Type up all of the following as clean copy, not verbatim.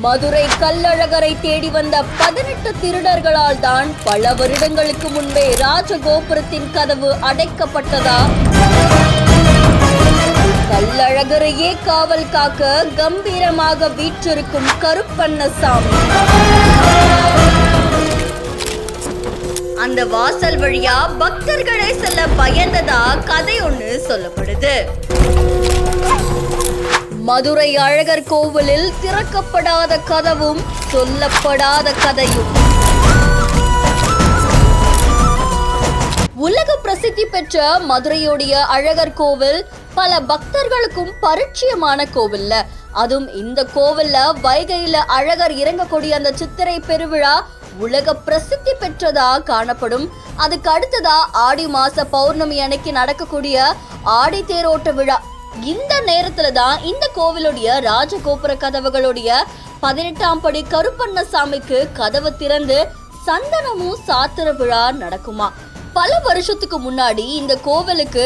மதுரை கள்ளழகரை தேடி வந்த 18 திருடர்களால் தான் பல வருடங்களுக்கு முன்பே ராஜகோபுரத்தின் கதவு அடைக்கப்பட்டதா? கள்ளழகரையே காவல் காக்க கம்பீரமாக வீற்றிருக்கும் கருப்பண்ணசாமி. அந்த வாசல் வழியா பக்தர்களே செல்ல பயந்ததா கதை ஒண்ணு சொல்லப்படுது. மதுரை அழகர் கோவிலில் திறக்கப்படாத கதவும் சொல்லப்படாத கதையும். உலக பிரசித்தி பெற்ற மதுரையுடைய அழகர் கோவில் பல பக்தர்களுக்கும் பரிச்சயமான கோவில்ல. அதுவும் இந்த கோவில்ல வைகையில அழகர் இறங்கக்கூடிய அந்த சித்திரை பெருவிழா உலக பிரசித்தி பெற்றதா காணப்படும். அதுக்கு அடுத்ததா ஆடி மாச பௌர்ணமி அன்னைக்கு நடக்கக்கூடிய ஆடி தேரோட்ட விழா. இந்த நேரத்துல தான் இந்த கோவிலுடைய ராஜகோபுர கதவுகளுடைய 18ஆம் படி கருப்பண்ணசாமிக்கு கதவு திறந்து சந்தனமும் சாத்திர விழா நடக்குமா. பல வருஷத்துக்கு முன்னாடி இந்த கோவிலுக்கு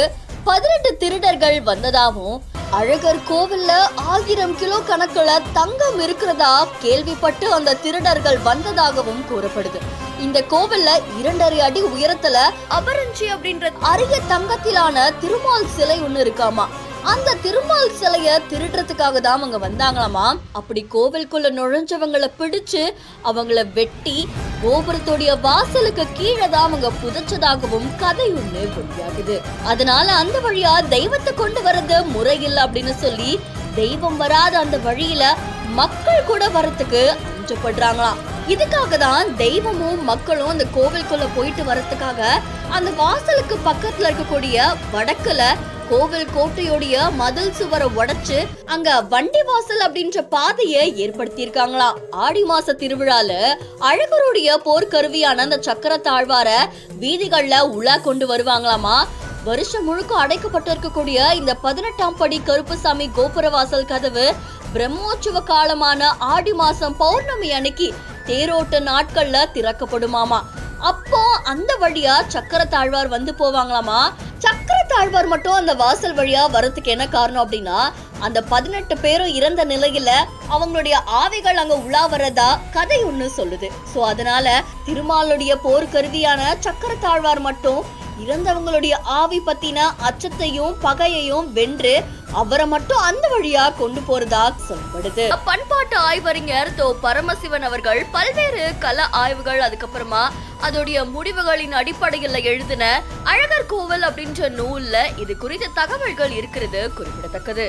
18 திருடர்கள் வந்ததாகவும் அழகர் கோவில்ல 1000 கிலோ கணக்குல தங்கம் இருக்கிறதா கேள்விப்பட்டு அந்த திருடர்கள் வந்ததாகவும் கூறப்படுது. இந்த கோவில்ல 2.5 அடி உயரத்துல அபரஞ்சி அப்படின்ற அரிய தங்கத்திலான திருமால் சிலை ஒண்ணு இருக்காமா. அந்த திருமால் சிலைய திருடுறதுக்காக தான் அவங்க வந்தாங்களாமா. அப்படி கோவிலுக்குள்ள நுழைஞ்சவங்களை பிடிச்சு அவங்கள வெட்டி கோபுரத்துடைய வாசலுக்கு கீழே தான் அவங்க புதைச்சதாகவும் கதை ஒண்ணு வெளியாகுது. அதனால அந்த வழியா தெய்வத்தை கொண்டு வர்றது முறையில்லை அப்படின்னு சொல்லி தெய்வம் வராத அந்த வழியில மக்கள் கூட வரத்துக்கு அஞ்சப்படுறாங்களாம். இதுக்காக தான் தெய்வமும் மக்களும் அந்த கோவிலுக்குள்ள போயிட்டு வரதுக்காக அந்த வாசலுக்கு பக்கத்துல இருக்கக்கூடிய வடக்குல கோவில் கோட்டையோடைய மதில் சுவரை உடைச்சு அங்க வண்டி வாசல் அப்படின்ற பாதையை ஏற்படுத்தியிருக்காங்களாம். ஆடி மாச திருவிழால அழகருடைய போர்க்கருவியான அந்த சக்கர தாழ்வார வீதிகள்ல உலா கொண்டு வருவாங்களாமா. வருஷம் முழுக்க அடைக்கப்பட்டிருக்கக்கூடிய இந்த 18ஆம் படி கருப்பசாமி கோபுர வாசல் கதவு பிரம்மோற்சவ காலமான ஆடி மாசம் பௌர்ணமி அன்னைக்கு தேரோட்ட நாட்கள்ல திறக்கப்படுமாமா. அப்போ அந்த வழியா சக்கர தாழ்வார் வந்து போவாங்களாமா. சக்கர தாழ்வார் மட்டும் அந்த வாசல் வழியா வரதுக்கு என்ன காரணம் அப்படின்னா, அந்த 18 பேரும் இறந்த நிலையில அவங்களுடைய ஆவிகள் அங்க உலா வரதா கதை ஒண்ணு சொல்லுது. சோ அதனால திருமாலுடைய போர்க்கருவியான சக்கர தாழ்வார் மட்டும் இறந்தவங்களுடைய ஆவி பத்தின அச்சத்தையும் பகையையும் வென்று அவரை மட்டும் அந்த வழியா கொண்டு போறதா சொல்லப்படுது. பண்பாட்டு ஆய்வறிஞர் பரமசிவன் அவர்கள் பல்வேறு கல ஆய்வுகள் அதுக்கப்புறமா அதோடைய முடிவுகளின் அடிப்படையில் எழுதின அழகர் கோவில் அப்படின்ற நூல்ல இது குறித்த தகவல்கள் இருக்கிறது குறிப்பிடத்தக்கது.